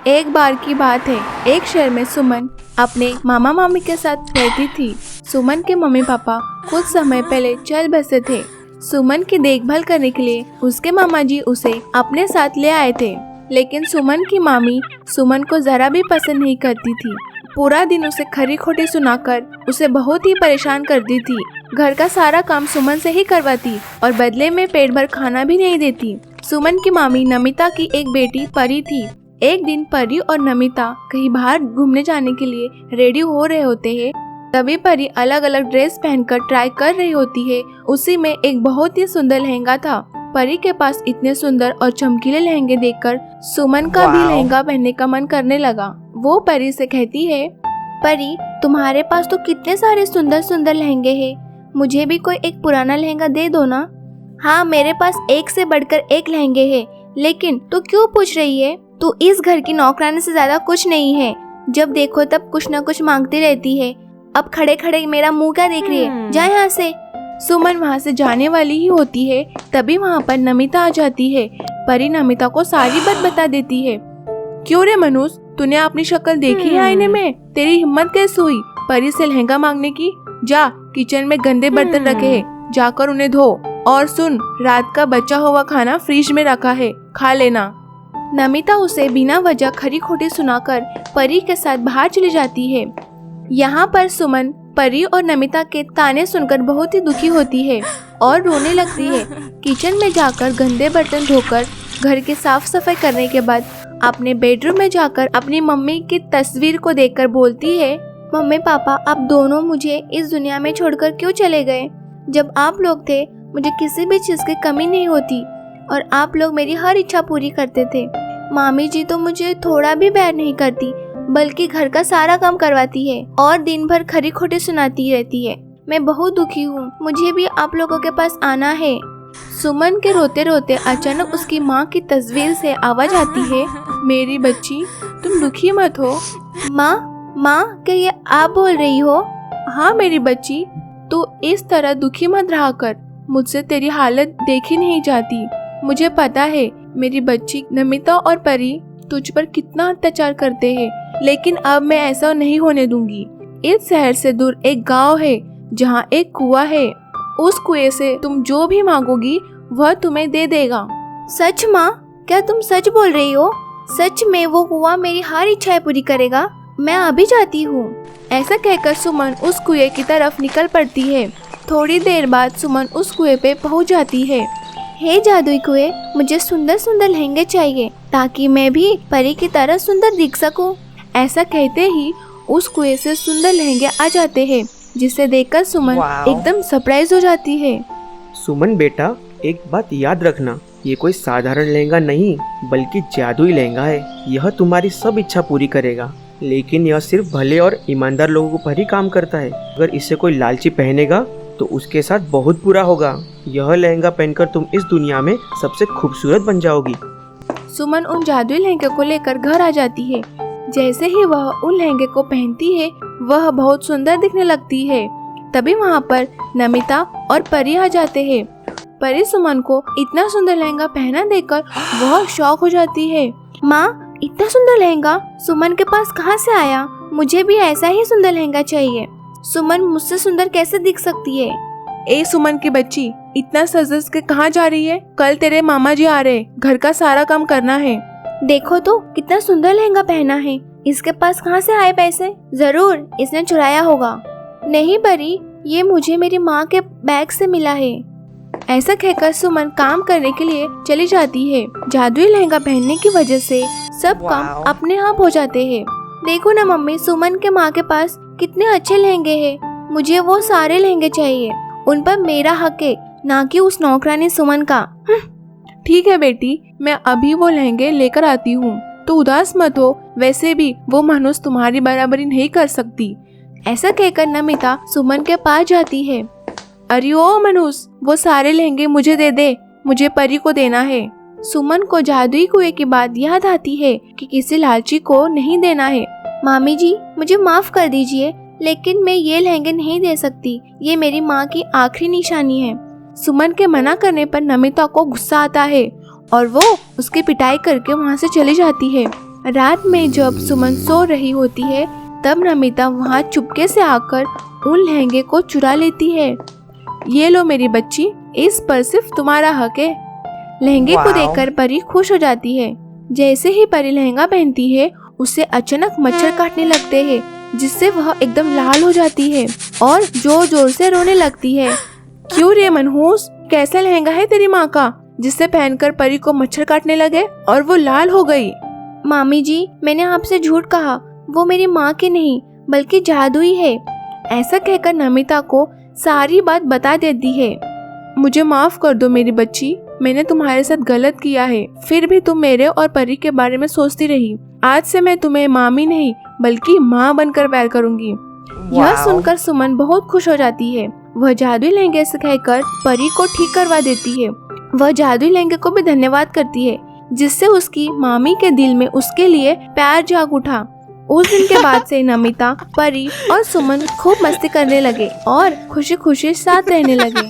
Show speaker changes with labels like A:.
A: एक बार की बात है, एक शहर में सुमन अपने मामा मामी के साथ रहती थी। सुमन के मम्मी पापा कुछ समय पहले चल बसे थे। सुमन की देखभाल करने के लिए उसके मामा जी उसे अपने साथ ले आए थे, लेकिन सुमन की मामी सुमन को जरा भी पसंद नहीं करती थी। पूरा दिन उसे खरी खोटी सुनाकर उसे बहुत ही परेशान करती थी। घर का सारा काम सुमन से ही करवाती और बदले में पेट भर खाना भी नहीं देती। सुमन की मामी नमिता की एक बेटी परी थी। एक दिन परी और नमिता कहीं बाहर घूमने जाने के लिए रेडी हो रहे होते हैं। तभी परी अलग अलग ड्रेस पहनकर ट्राई कर रही होती है। उसी में एक बहुत ही सुंदर लहंगा था। परी के पास इतने सुंदर और चमकीले लहंगे देखकर सुमन का भी लहंगा पहनने का मन करने लगा। वो परी से कहती है, परी तुम्हारे पास तो कितने सारे सुंदर सुंदर लहंगे हैं, मुझे भी कोई एक पुराना लहंगा दे दो ना। हाँ, मेरे पास एक से बढ़कर एक लहंगे हैं, लेकिन तू क्यों पूछ रही है? तू इस घर की नौकरानी से ज्यादा कुछ नहीं है। जब देखो तब कुछ न कुछ मांगती रहती है। अब खड़े खड़े मेरा मुंह क्या देख रही है? जा यहाँ से। सुमन वहाँ से जाने वाली ही होती है, तभी वहाँ पर नमिता आ जाती है। परी नमिता को सारी बात बता देती है। क्यों रे मनुष्य, तूने अपनी शक्ल देखी है आईने में? तेरी हिम्मत कैसे हुई परी से लहंगा मांगने की? जा, किचन में गंदे बर्तन रखे हैं, जाकर उन्हें धो। और सुन, रात का बचा हुआ खाना फ्रिज में रखा है, खा लेना। नमिता उसे बिना वजह खरी खोटी सुनाकर परी के साथ बाहर चली जाती है। यहाँ पर सुमन परी और नमिता के ताने सुनकर बहुत ही दुखी होती है और रोने लगती है। किचन में जाकर गंदे बर्तन धोकर घर की साफ सफाई करने के बाद अपने बेडरूम में जाकर अपनी मम्मी की तस्वीर को देखकर बोलती है, मम्मी पापा आप दोनों मुझे इस दुनिया में छोड़कर क्यों चले गए? जब आप लोग थे मुझे किसी भी चीज की कमी नहीं होती और आप लोग मेरी हर इच्छा पूरी करते थे। मामी जी तो मुझे थोड़ा भी बैर नहीं करती, बल्कि घर का सारा काम करवाती है और दिन भर खरी खोटी सुनाती रहती है। मैं बहुत दुखी हूँ, मुझे भी आप लोगों के पास आना है। सुमन के रोते रोते अचानक उसकी माँ की तस्वीर से आवाज आती है, मेरी बच्ची तुम दुखी मत हो। माँ क्या ये आप बोल रही हो? हाँ मेरी बच्ची, तू इस तरह दुखी मत रहा कर, मुझसे तेरी हालत देखी नहीं जाती। मुझे पता है मेरी बच्ची नमिता और परी तुझ पर कितना अत्याचार करते हैं, लेकिन अब मैं ऐसा नहीं होने दूंगी। इस शहर से दूर एक गांव है जहां एक कुआं है, उस कुएं से तुम जो भी मांगोगी वह तुम्हें दे देगा। सच माँ? क्या तुम सच बोल रही हो? सच में वो कुआं मेरी हर इच्छाएं पूरी करेगा? मैं अभी जाती हूँ। ऐसा कहकर सुमन उस कुएं की तरफ निकल पड़ती है। थोड़ी देर बाद सुमन उस कुएं पे पहुँच जाती है। हे जादुई कुएं, मुझे सुंदर सुंदर लहंगे चाहिए ताकि मैं भी परी की तरह सुंदर दिख सकूं। ऐसा कहते ही उस कुएं से सुंदर लहंगे आ जाते हैं, जिसे देखकर सुमन एकदम सरप्राइज हो जाती है।
B: सुमन बेटा, एक बात याद रखना, ये कोई साधारण लहंगा नहीं बल्कि जादुई लहंगा है। यह तुम्हारी सब इच्छा पूरी करेगा, लेकिन यह सिर्फ भले और ईमानदार लोगों पर ही काम करता है। अगर इसे कोई लालची पहनेगा तो उसके साथ बहुत बुरा होगा। यह लहंगा पहनकर तुम इस दुनिया में सबसे खूबसूरत बन जाओगी।
A: सुमन उन जादुई लहंगे को लेकर घर आ जाती है। जैसे ही वह उन लहंगे को पहनती है, वह बहुत सुंदर दिखने लगती है। तभी वहाँ पर नमिता और परी आ जाते हैं। परी सुमन को इतना सुंदर लहंगा पहना देखकर बहुत शौक हो जाती है। माँ, इतना सुंदर लहंगा सुमन के पास कहाँ से आया? मुझे भी ऐसा ही सुंदर लहंगा चाहिए। सुमन मुझसे सुंदर कैसे दिख सकती है? ए सुमन की बच्ची, इतना सज के कहाँ जा रही है? कल तेरे मामा जी आ रहे, घर का सारा काम करना है। देखो तो कितना सुंदर लहंगा पहना है, इसके पास कहाँ से आए पैसे? जरूर इसने चुराया होगा। नहीं परी, ये मुझे मेरी माँ के बैग से मिला है। ऐसा कहकर सुमन काम करने के लिए चली जाती है। जादुई लहंगा पहनने की वजह से सब काम अपने आप हो जाते हैं। देखो ना मम्मी, सुमन के माँ के पास कितने अच्छे लहंगे हैं। मुझे वो सारे लहंगे चाहिए, उन पर मेरा हक है, ना कि उस नौकरानी सुमन का। ठीक है बेटी, मैं अभी वो लहंगे लेकर आती हूँ, तो उदास मत हो। वैसे भी वो मनुष्य तुम्हारी बराबरी नहीं कर सकती। ऐसा कहकर नमिता सुमन के पास जाती है। अरे ओ मनुष्य, वो सारे लहंगे मुझे दे दे, मुझे परी को देना है। सुमन को जादुई कुएं की बात याद आती है कि किसी लालची को नहीं देना है। मामी जी, मुझे माफ कर दीजिए, लेकिन मैं ये लहंगे नहीं दे सकती, ये मेरी माँ की आखिरी निशानी है। सुमन के मना करने पर नमिता को गुस्सा आता है और वो उसकी पिटाई करके वहाँ से चली जाती है। रात में जब सुमन सो रही होती है तब नमिता वहाँ चुपके से आकर उन लहंगे को चुरा लेती है। ये लो मेरी बच्ची, इस पर सिर्फ तुम्हारा हक है। लहंगे को देखकर परी खुश हो जाती है। जैसे ही परी लहंगा पहनती है उसे अचानक मच्छर काटने लगते हैं, जिससे वह एकदम लाल हो जाती है और जोर जोर से रोने लगती है। क्यों रे मनहूस, कैसा लहंगा है तेरी माँ का जिससे पहनकर परी को मच्छर काटने लगे और वो लाल हो गई?
C: मामी जी, मैंने आपसे झूठ कहा, वो मेरी माँ की नहीं बल्कि जादुई है।
A: ऐसा कहकर नमिता को सारी बात बता देती है। मुझे माफ कर दो मेरी बच्ची, मैंने तुम्हारे साथ गलत किया है, फिर भी तुम मेरे और परी के बारे में सोचती रही। आज से मैं तुम्हें मामी नहीं बल्कि माँ बनकर प्यार करूंगी। यह सुनकर सुमन बहुत खुश हो जाती है। वह जादुई लहंगे से कहकर परी को ठीक करवा देती है। वह जादुई लहंगे को भी धन्यवाद करती है, जिससे उसकी मामी के दिल में उसके लिए प्यार जाग उठा। उस दिन के बाद से नमिता, परी और सुमन खूब मस्ती करने लगे और खुशी खुशी साथ रहने लगे।